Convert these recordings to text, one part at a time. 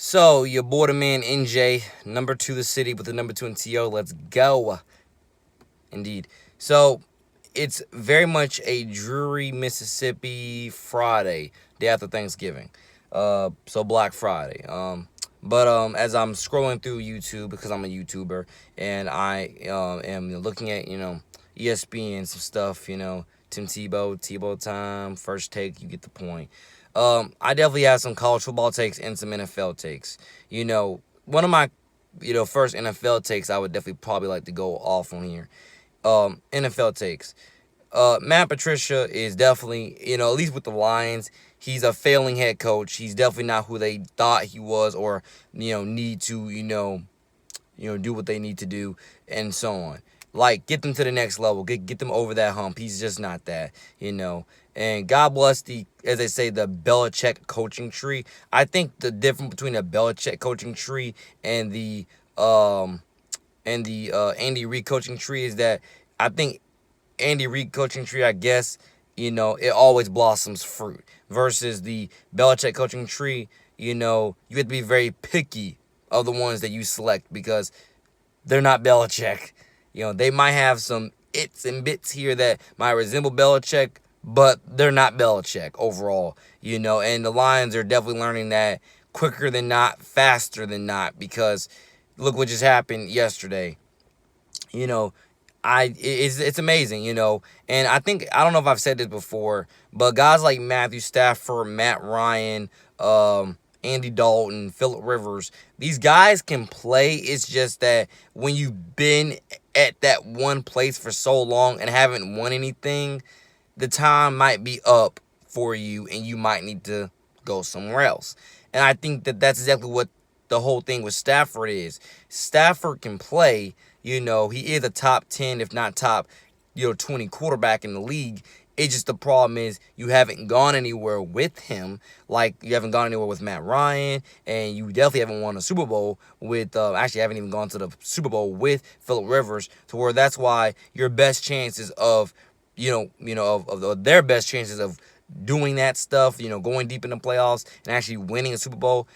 So, your boy the man NJ, number two the city with the number two in TO. Let's go. Indeed. So, it's very much a dreary Mississippi Friday, day after Thanksgiving. So Black Friday. But as I'm scrolling through YouTube because I'm a YouTuber and I am looking at ESPN some stuff, Tim Tebow time, first take, you get the point. I definitely have some college football takes and some NFL takes. One of my first NFL takes I would definitely probably like to go off on here. NFL takes. Matt Patricia is definitely, at least with the Lions, he's a failing head coach. He's definitely not who they thought he was, or need to, do what they need to do, and so on. Like, get them to the next level, get them over that hump. He's just not that. And God bless as they say, the Belichick coaching tree. I think the difference between the Belichick coaching tree and the Andy Reid coaching tree is that I think Andy Reid coaching tree, I guess, it always blossoms fruit. Versus the Belichick coaching tree, you have to be very picky of the ones that you select because they're not Belichick. They might have some its and bits here that might resemble Belichick, but they're not Belichick overall. And the Lions are definitely learning that quicker than not, faster than not, because look what just happened yesterday. You know, it's amazing, and I don't know if I've said this before, but guys like Matthew Stafford, Matt Ryan, Andy Dalton, Phillip Rivers, these guys can play. It's just that when you've been at that one place for so long and haven't won anything, the time might be up for you and you might need to go somewhere else. And I think that that's exactly what the whole thing with Stafford is. Stafford can play. He is a top 10, if not top, 20 quarterback in the league. It's just the problem is you haven't gone anywhere with him. Like, you haven't gone anywhere with Matt Ryan, and you definitely haven't won a Super Bowl with, actually haven't even gone to the Super Bowl with Phillip Rivers, to where that's why your best chances of, of their best chances of doing that stuff, going deep in the playoffs and actually winning a Super Bowl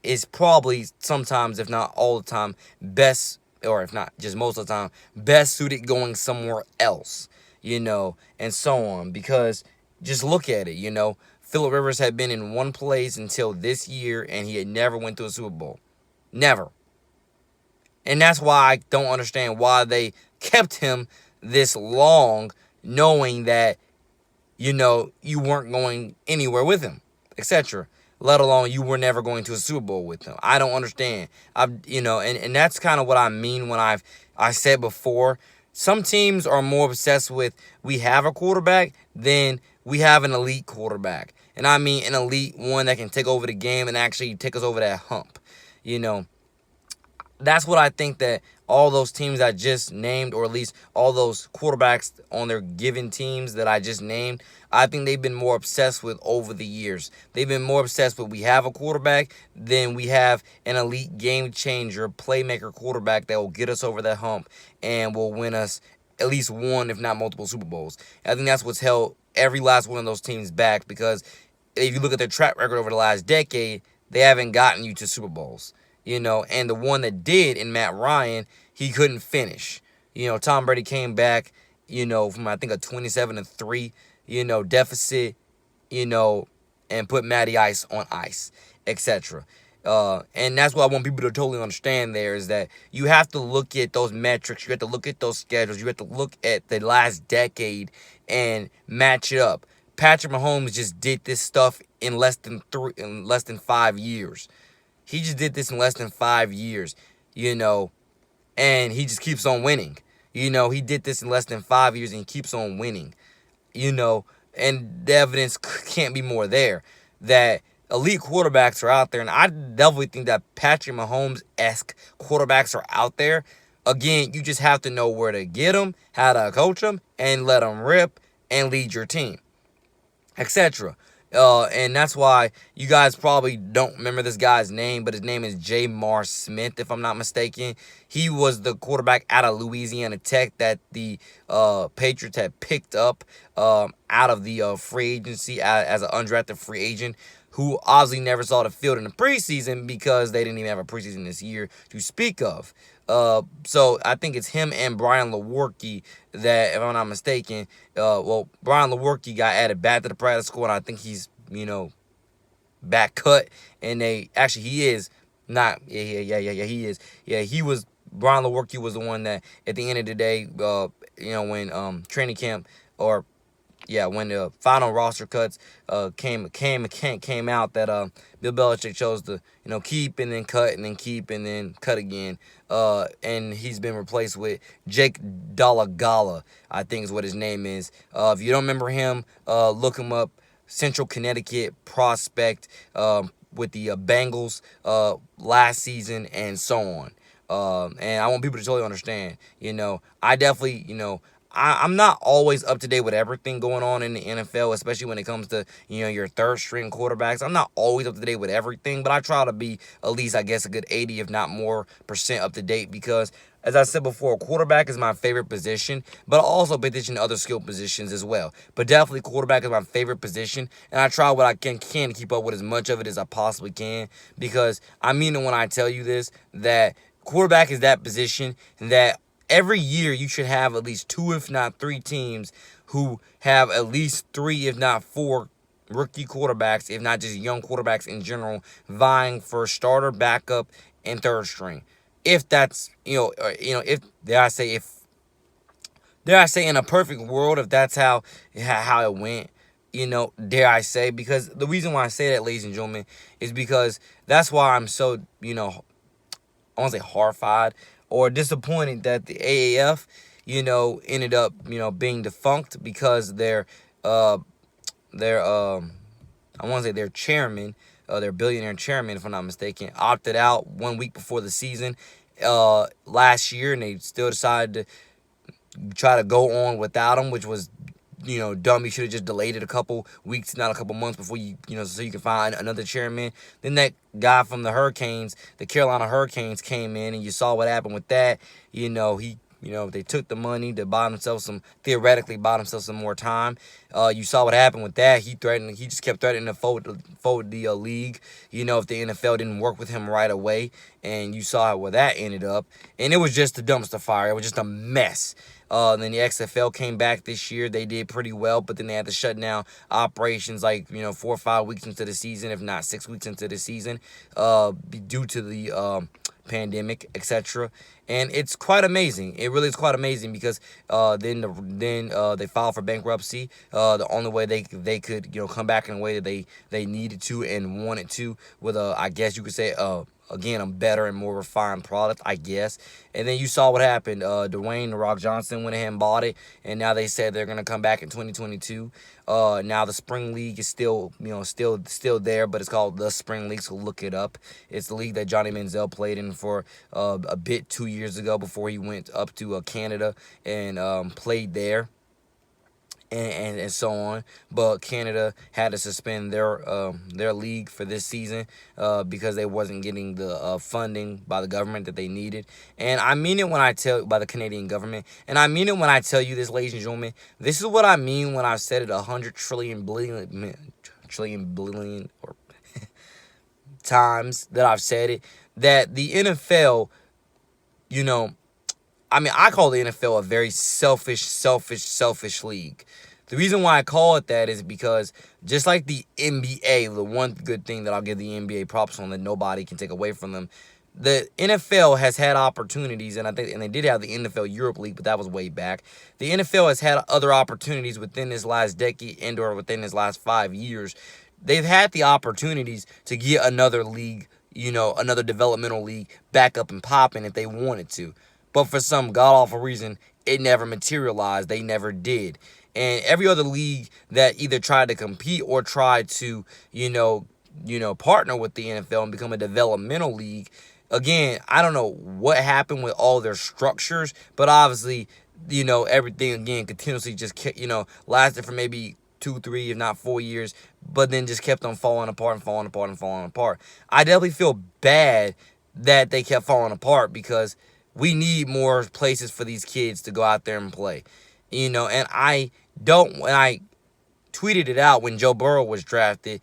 is probably sometimes, if not all the time, best, or if not just most of the time, best suited going somewhere else, and so on. Because just look at it, Phillip Rivers had been in one place until this year, and he had never went to a Super Bowl. Never. And that's why I don't understand why they kept him this long, knowing that, you weren't going anywhere with him, etc. Let alone you were never going to a Super Bowl with him. I don't understand. And that's kind of what I mean when I said before. Some teams are more obsessed with we have a quarterback than we have an elite quarterback. And I mean an elite one that can take over the game and actually take us over that hump. That's what I think that all those teams I just named, or at least all those quarterbacks on their given teams that I just named, I think they've been more obsessed with over the years. They've been more obsessed with we have a quarterback than we have an elite game changer, playmaker quarterback that will get us over that hump and will win us at least one, if not multiple Super Bowls. I think that's what's held every last one of those teams back, because if you look at their track record over the last decade, they haven't gotten you to Super Bowls. And the one that did in Matt Ryan, he couldn't finish. Tom Brady came back, from I think a 27-3, deficit, and put Matty Ice on ice, etc. And that's what I want people to totally understand there, is that you have to look at those metrics, you have to look at those schedules, you have to look at the last decade and match it up. Patrick Mahomes just did this stuff in less than 5 years. He just did this in less than 5 years, and he just keeps on winning. He did this in less than 5 years and he keeps on winning, and the evidence can't be more there that elite quarterbacks are out there. And I definitely think that Patrick Mahomes-esque quarterbacks are out there. Again, you just have to know where to get them, how to coach them, and let them rip and lead your team, etc. And that's why you guys probably don't remember this guy's name, but his name is J.Mar Smith, if I'm not mistaken. He was the quarterback out of Louisiana Tech that the Patriots had picked up out of the free agency as an undrafted free agent, who obviously never saw the field in the preseason because they didn't even have a preseason this year to speak of. So I think it's him and Brian Lewerke that, if I'm not mistaken, Brian Lewerke got added back to the practice squad, and I think he's, back cut, and he is not. Yeah, he is. Yeah, he was. Brian Lewerke was the one that at the end of the day, when training camp, or when the final roster cuts came out, that Bill Belichick chose to keep and then cut and then keep and then cut again. And he's been replaced with Jake Dalagala, I think is what his name is. If you don't remember him, look him up. Central Connecticut prospect, with the Bengals last season, and so on. And I want people to totally understand. I definitely, I'm not always up to date with everything going on in the NFL, especially when it comes to, your third string quarterbacks. I'm not always up to date with everything, but I try to be at least, I guess, a good 80, if not more, percent up to date, because, as I said before, quarterback is my favorite position, but I also position other skill positions as well. But definitely quarterback is my favorite position, and I try what I can to keep up with as much of it as I possibly can, because I mean it when I tell you this, that quarterback is that position that every year you should have at least 2, if not 3 teams who have at least 3, if not 4 rookie quarterbacks, if not just young quarterbacks in general, vying for starter, backup, and third string. If that's, if dare I say in a perfect world, if that's how it went, dare I say, because the reason why I say that, ladies and gentlemen, is because that's why I'm so, I want to say horrified or disappointed that the AAF, ended up, being defunct, because uh, I want to say their chairman, their billionaire chairman, if I'm not mistaken, opted out 1 week before the season last year, and they still decided to try to go on without him, which was, dumb. You should have just delayed it a couple weeks, not a couple months, before so you can find another chairman. Then that guy from the Carolina Hurricanes, came in, and you saw what happened with that. They took the money to theoretically buy themselves some more time. You saw what happened with that. He just kept threatening to fold the league, if the NFL didn't work with him right away. And you saw where that ended up. And it was just a dumpster fire. It was just a mess. Then the XFL came back this year. They did pretty well, but then they had to shut down operations 4 or 5 weeks into the season, if not 6 weeks into the season, due to the pandemic, etc. And it's quite amazing. It really is quite amazing, because then they filed for bankruptcy. The only way they could come back in a way that they needed to and wanted to, with I guess you could say again, a better and more refined product, I guess. And then you saw what happened. Dwayne "The Rock" Johnson went ahead and bought it, and now they said they're gonna come back in 2022. Now the Spring League is still there, but it's called the Spring League, so look it up. It's the league that Johnny Manziel played in for a bit 2 years ago, before he went up to Canada and played there. And so on. But Canada had to suspend their league for this season because they wasn't getting the funding by the government that they needed. And I mean it when I by the Canadian government. And I mean it when I tell you this, ladies and gentlemen. This is what I mean when I've said it 100 trillion billion or times that I've said it, that the NFL, I call the NFL a very selfish league. The reason why I call it that is because, just like the NBA, the one good thing that I'll give the NBA props on that nobody can take away from them, the NFL has had opportunities, and they did have the NFL Europe League, but that was way back. The NFL has had other opportunities within this last decade and/or within this last 5 years. They've had the opportunities to get another league, another developmental league back up and popping if they wanted to. But for some god-awful reason, it never materialized. They never did. And every other league that either tried to compete or tried to, partner with the NFL and become a developmental league, again, I don't know what happened with all their structures, but obviously, everything, again, continuously just kept, lasted for maybe 2, 3, if not 4 years, but then just kept on falling apart and falling apart and falling apart. I definitely feel bad that they kept falling apart, because we need more places for these kids to go out there and play. And when I tweeted it out when Joe Burrow was drafted,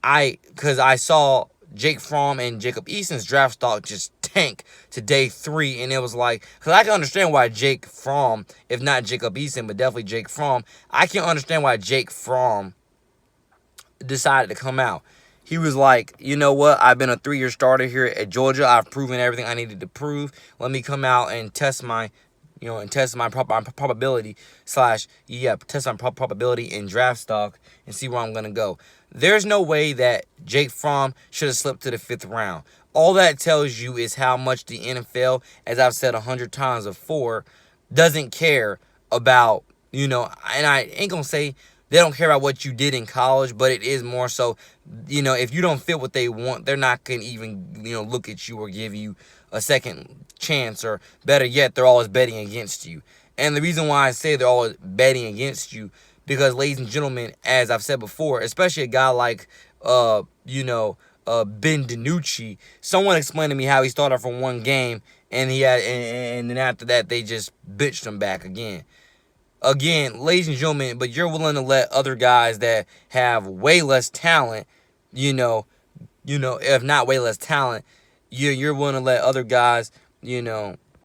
because I saw Jake Fromm and Jacob Eason's draft stock just tank to day 3, and it was like, because I can understand why Jake Fromm, if not Jacob Eason, but definitely Jake Fromm, I can understand why Jake Fromm decided to come out. He was like, you know what? I've been a 3-year starter here at Georgia. I've proven everything I needed to prove. Let me come out and test my, probability test my probability in draft stock and see where I'm gonna go. There's no way that Jake Fromm should have slipped to the 5th round. All that tells you is how much the NFL, as I've said 100 times before, doesn't care about, and I ain't gonna say they don't care about what you did in college, but it is more so, if you don't fit what they want, they're not going to even, look at you or give you a second chance, or better yet, they're always betting against you. And the reason why I say they're always betting against you, because, ladies and gentlemen, as I've said before, especially a guy like, Ben DiNucci, someone explained to me how he started for one game, and and then after that, they just bitched him back again. Again, ladies and gentlemen, but you're willing to let other guys that have way less talent, if not way less talent, you're willing to let other guys,